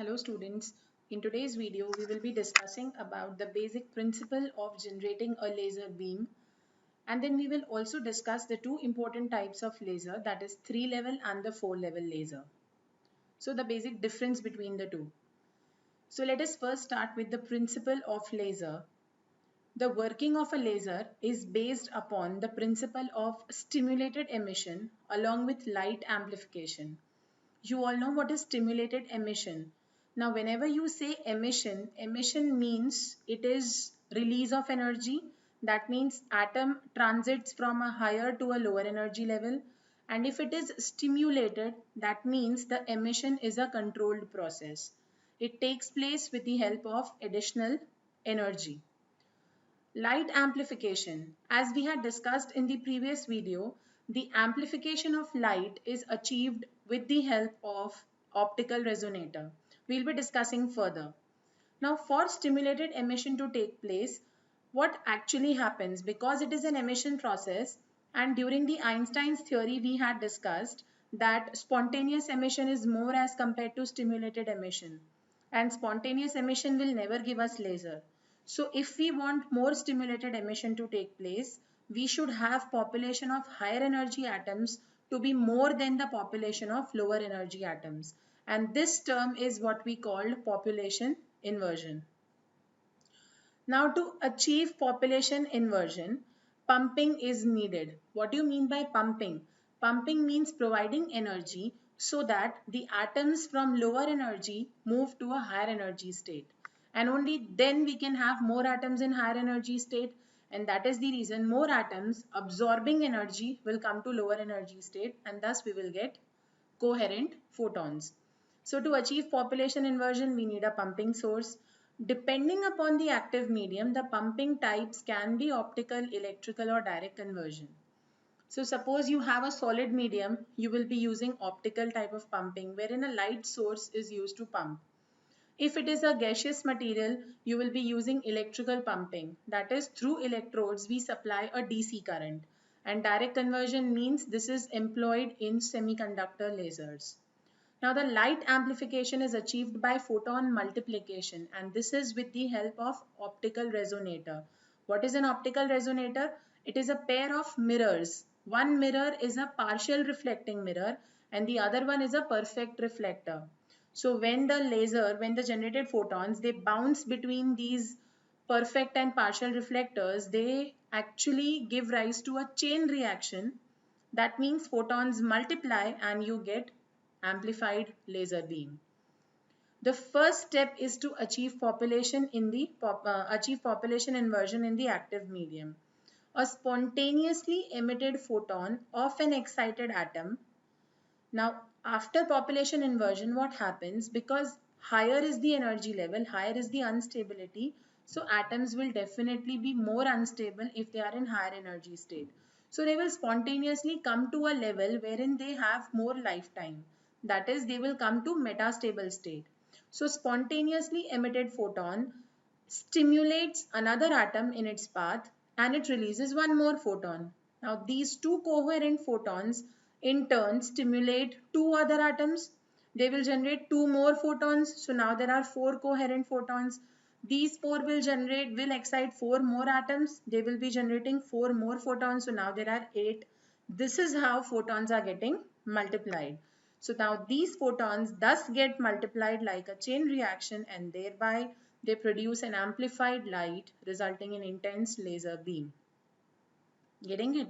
Hello students, in today's video we will be discussing about the basic principle of generating a laser beam, and then we will also discuss the two important types of laser, that is 3-level and the 4-level laser. So the basic difference between the two. So let us first start with the principle of laser. The working of a laser is based upon the principle of stimulated emission along with light amplification. You all know what is stimulated emission. Now, whenever you say emission, emission means it is release of energy. That means atom transits from a higher to a lower energy level. And if it is stimulated, that means the emission is a controlled process. It takes place with the help of additional energy. Light amplification. As we had discussed in the previous video, the amplification of light is achieved with the help of optical resonator. We'll be discussing further. Now, for stimulated emission to take place, what actually happens? Because it is an emission process, and during the Einstein's theory we had discussed that spontaneous emission is more as compared to stimulated emission, and spontaneous emission will never give us laser. So if we want more stimulated emission to take place, we should have population of higher energy atoms to be more than the population of lower energy atoms. And this term is what we call population inversion. Now, to achieve population inversion, pumping is needed. What do you mean by pumping? Pumping means providing energy so that the atoms from lower energy move to a higher energy state. And only then we can have more atoms in higher energy state. And that is the reason more atoms absorbing energy will come to lower energy state, and thus we will get coherent photons. So to achieve population inversion, we need a pumping source. Depending upon the active medium, the pumping types can be optical, electrical or direct conversion. So suppose you have a solid medium, you will be using optical type of pumping wherein a light source is used to pump. If it is a gaseous material, you will be using electrical pumping. That is, through electrodes, we supply a DC current. And direct conversion means this is employed in semiconductor lasers. Now, the light amplification is achieved by photon multiplication, and this is with the help of optical resonator. What is an optical resonator? It is a pair of mirrors. One mirror is a partial reflecting mirror and the other one is a perfect reflector. So when the generated photons, they bounce between these perfect and partial reflectors, they actually give rise to a chain reaction. That means photons multiply and you get amplified laser beam. The first step is to achieve population inversion in the active medium. A spontaneously emitted photon of an excited atom. Now, after population inversion, what happens? Because higher is the energy level, higher is the instability, so atoms will definitely be more unstable if they are in higher energy state. So they will spontaneously come to a level wherein they have more lifetime. That is, they will come to metastable state. So spontaneously emitted photon stimulates another atom in its path and it releases one more photon. Now these two coherent photons in turn stimulate two other atoms. They will generate two more photons. So now there are four coherent photons. These four will excite four more atoms. They will be generating four more photons. So now there are eight. This is how photons are getting multiplied. So now these photons thus get multiplied like a chain reaction and thereby they produce an amplified light resulting in intense laser beam. Getting it?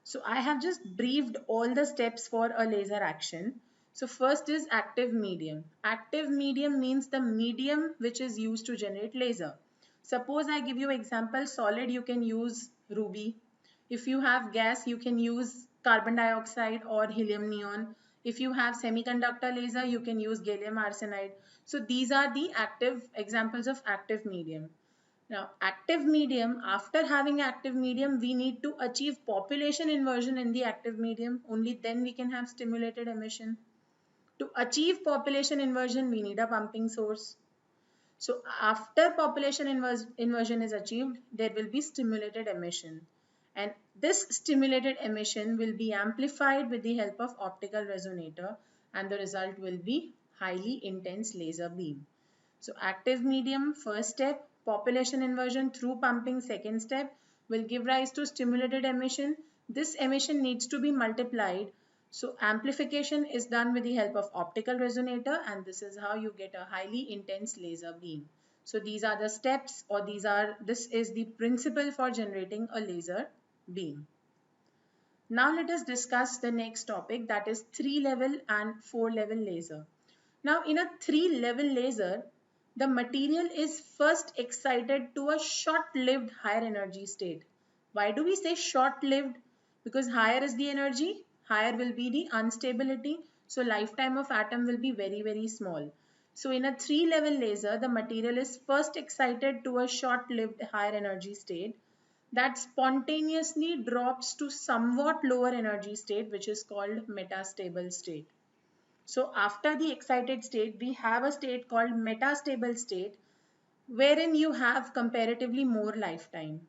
So I have just briefed all the steps for a laser action. So first is active medium. Active medium means the medium which is used to generate laser. Suppose I give you example solid, you can use ruby. If you have gas, you can use carbon dioxide or helium neon. If you have semiconductor laser, you can use gallium arsenide. So these are the active examples of active medium. Now, active medium, after having active medium, we need to achieve population inversion in the active medium. Only then we can have stimulated emission. To achieve population inversion, we need a pumping source. So after population inversion is achieved, there will be stimulated emission. And this stimulated emission will be amplified with the help of optical resonator and the result will be highly intense laser beam. So active medium, first step, population inversion through pumping, second step, will give rise to stimulated emission. This emission needs to be multiplied. So amplification is done with the help of optical resonator, and this is how you get a highly intense laser beam. So these are the steps, or this is the principle for generating a laser beam. Now let us discuss the next topic, that is 3-level and 4-level laser. Now in a 3-level laser, the material is first excited to a short-lived higher energy state. Why do we say short-lived? Because higher is the energy, higher will be the unstability. So lifetime of atom will be very, very small. So in a 3-level laser, the material is first excited to a short-lived higher energy state that spontaneously drops to somewhat lower energy state, which is called metastable state. So after the excited state, we have a state called metastable state, wherein you have comparatively more lifetime.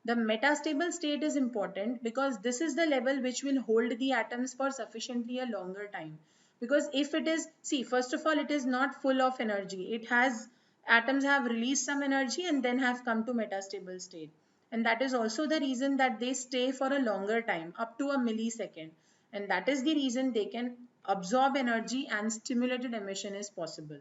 The metastable state is important because this is the level which will hold the atoms for sufficiently a longer time. Because if it is, see, first of all, it is not full of energy. It has, atoms have released some energy and then have come to metastable state. And that is also the reason that they stay for a longer time, up to a millisecond. And that is the reason they can absorb energy and stimulated emission is possible.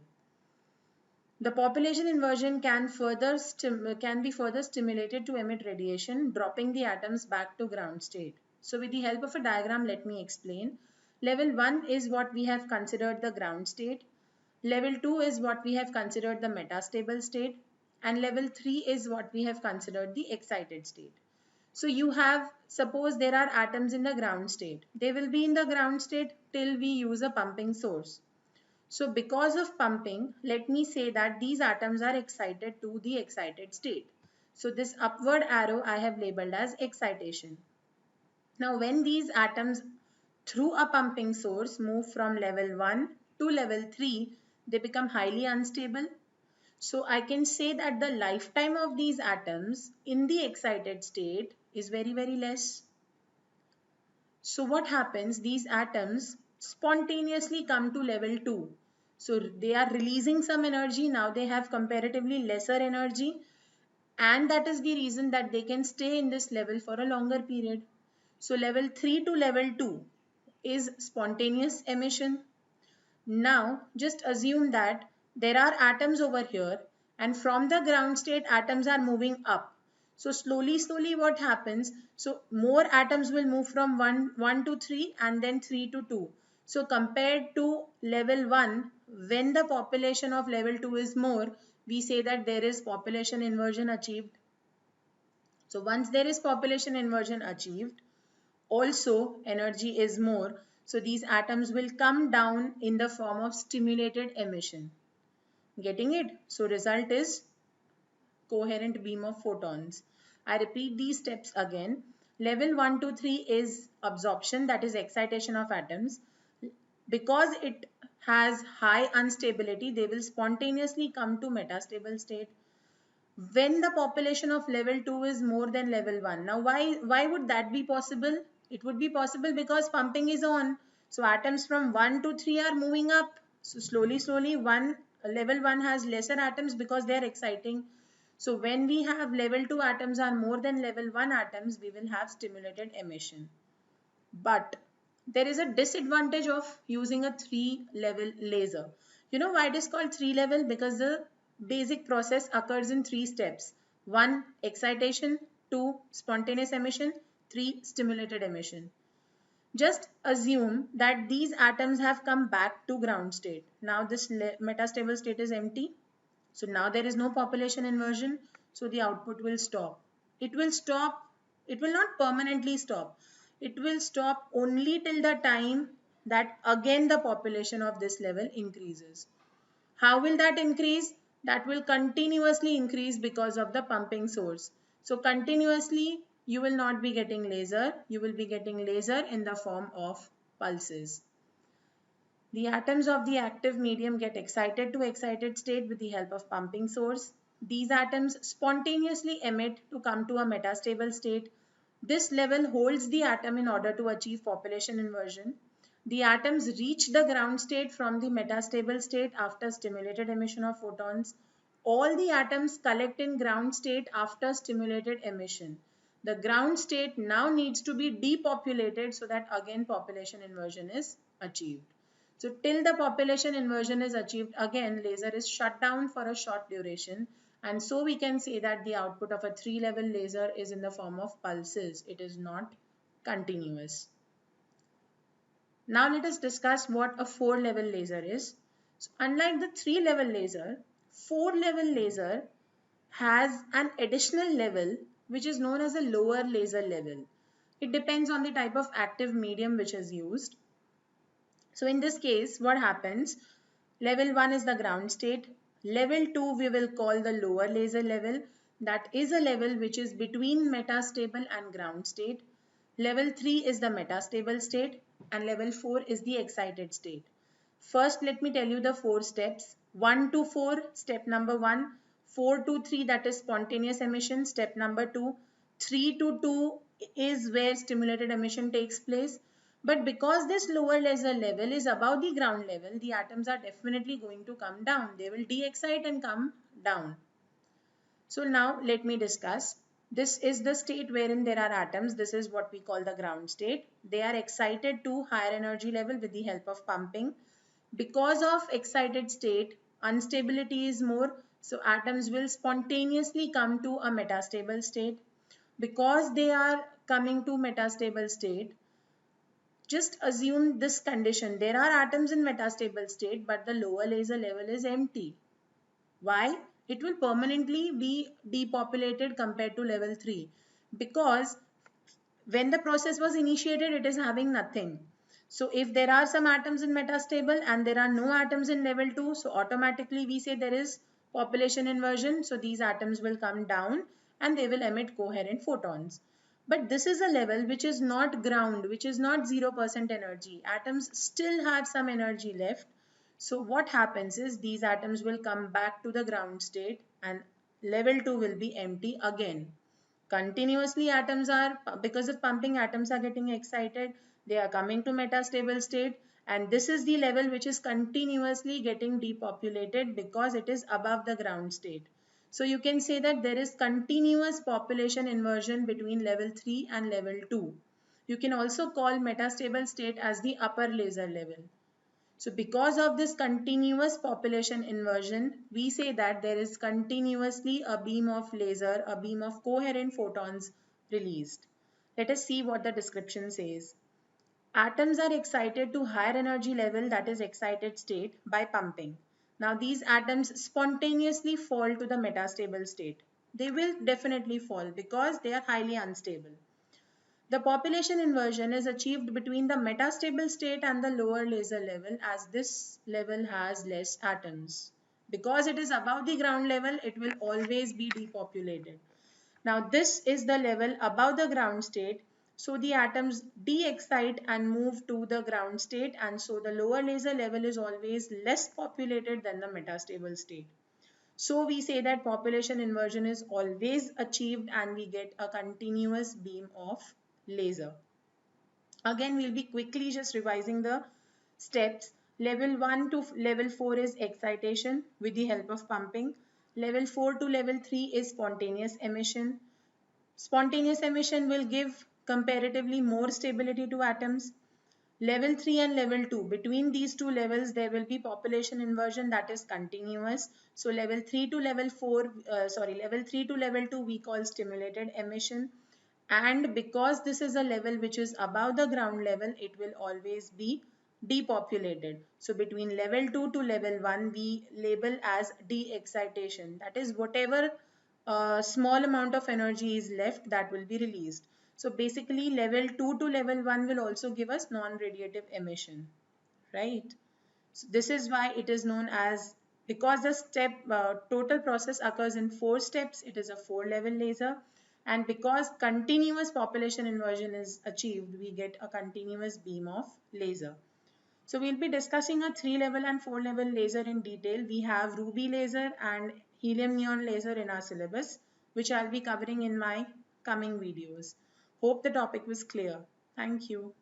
The population inversion can be further stimulated to emit radiation, dropping the atoms back to ground state. So with the help of a diagram, let me explain. Level 1 is what we have considered the ground state. Level 2 is what we have considered the metastable state. And level 3 is what we have considered the excited state. So you have, suppose there are atoms in the ground state. They will be in the ground state till we use a pumping source. So because of pumping, let me say that these atoms are excited to the excited state. So this upward arrow I have labeled as excitation. Now when these atoms through a pumping source move from level 1 to level 3, they become highly unstable. So I can say that the lifetime of these atoms in the excited state is very, very less. So what happens? These atoms spontaneously come to level 2. So they are releasing some energy. Now they have comparatively lesser energy. And that is the reason that they can stay in this level for a longer period. So level 3 to level 2 is spontaneous emission. Now just assume that there are atoms over here, and from the ground state atoms are moving up. So slowly what happens? So more atoms will move from 1 to 3 and then 3 to 2. So compared to level 1, when the population of level 2 is more, we say that there is population inversion achieved. So once there is population inversion achieved, also energy is more. So these atoms will come down in the form of stimulated emission. Getting it? So result is coherent beam of photons. I repeat these steps again. Level 1 to 3 is absorption, that is excitation of atoms. Because it has high unstability, they will spontaneously come to metastable state when the population of level 2 is more than level 1. Now why would that be possible? It would be possible because pumping is on. So atoms from 1 to 3 are moving up. So slowly level 1 has lesser atoms because they are exciting. So when we have level 2 atoms are more than level 1 atoms, we will have stimulated emission. But there is a disadvantage of using a 3-level laser. You know why it is called 3-level? Because the basic process occurs in 3 steps. 1. Excitation. 2. Spontaneous emission. 3. Stimulated emission. Just assume that these atoms have come back to ground state. Now this metastable state is empty. So now there is no population inversion. So the output will stop. It will stop. It will not permanently stop. It will stop only till the time that again the population of this level increases. How will that increase? That will continuously increase because of the pumping source. So continuously you will not be getting laser. You will be getting laser in the form of pulses. The atoms of the active medium get excited to excited state with the help of pumping source. These atoms spontaneously emit to come to a metastable state. This level holds the atom in order to achieve population inversion. The atoms reach the ground state from the metastable state after stimulated emission of photons. All the atoms collect in ground state after stimulated emission. The ground state now needs to be depopulated so that again population inversion is achieved. So till the population inversion is achieved, again laser is shut down for a short duration, and so we can say that the output of a 3-level laser is in the form of pulses. It is not continuous. Now let us discuss what a 4-level laser is. So unlike the 3-level laser, 4-level laser has an additional level which is known as a lower laser level. It depends on the type of active medium which is used. So in this case, what happens? Level 1 is the ground state. Level 2 we will call the lower laser level. That is a level which is between metastable and ground state. Level 3 is the metastable state and level 4 is the excited state. First, let me tell you the 4 steps. 1 to 4, step number 1. 4 to 3, that is spontaneous emission, step number 2. 3 to 2 is where stimulated emission takes place. But because this lower laser level is above the ground level, the atoms are definitely going to come down. They will de-excite and come down. So now let me discuss. This is the state wherein there are atoms. This is what we call the ground state. They are excited to higher energy level with the help of pumping. Because of excited state, instability is more. So atoms will spontaneously come to a metastable state. Because they are coming to metastable state, just assume this condition. There are atoms in metastable state, but the lower laser level is empty. Why? It will permanently be depopulated compared to level 3. Because when the process was initiated, it is having nothing. So if there are some atoms in metastable and there are no atoms in level 2, so automatically we say there is population inversion. So these atoms will come down and they will emit coherent photons. But this is a level which is not ground, which is not 0% energy. Atoms still have some energy left. So what happens is these atoms will come back to the ground state and level 2 will be empty again. Continuously atoms are, because of pumping, atoms are getting excited. They are coming to metastable state, and this is the level which is continuously getting depopulated because it is above the ground state. So you can say that there is continuous population inversion between level 3 and level 2. You can also call metastable state as the upper laser level. So because of this continuous population inversion, we say that there is continuously a beam of laser, a beam of coherent photons released. Let us see what the description says. Atoms are excited to higher energy level, that is excited state, by pumping. Now these atoms spontaneously fall to the metastable state. They will definitely fall because they are highly unstable. The population inversion is achieved between the metastable state and the lower laser level, as this level has less atoms. Because it is above the ground level, it will always be depopulated. Now this is the level above the ground state. So the atoms de-excite and move to the ground state, and so the lower laser level is always less populated than the metastable state. So we say that population inversion is always achieved and we get a continuous beam of laser. Again, we'll be quickly just revising the steps. Level 1 to level 4 is excitation with the help of pumping. Level 4 to level 3 is spontaneous emission. Spontaneous emission will give comparatively more stability to atoms. Level 3 and level 2, between these two levels there will be population inversion that is continuous. So level 3 to level 4, level 3 to level 2 we call stimulated emission. And because this is a level which is above the ground level, it will always be depopulated. So between level 2 to level 1 we label as de-excitation. That is whatever small amount of energy is left that will be released. So basically level 2 to level 1 will also give us non-radiative emission, right? So this is why it is known as, because the total process occurs in 4 steps, it is a 4-level laser. And because continuous population inversion is achieved, we get a continuous beam of laser. So we'll be discussing a 3-level and 4-level laser in detail. We have ruby laser and helium neon laser in our syllabus, which I'll be covering in my coming videos. Hope the topic was clear. Thank you.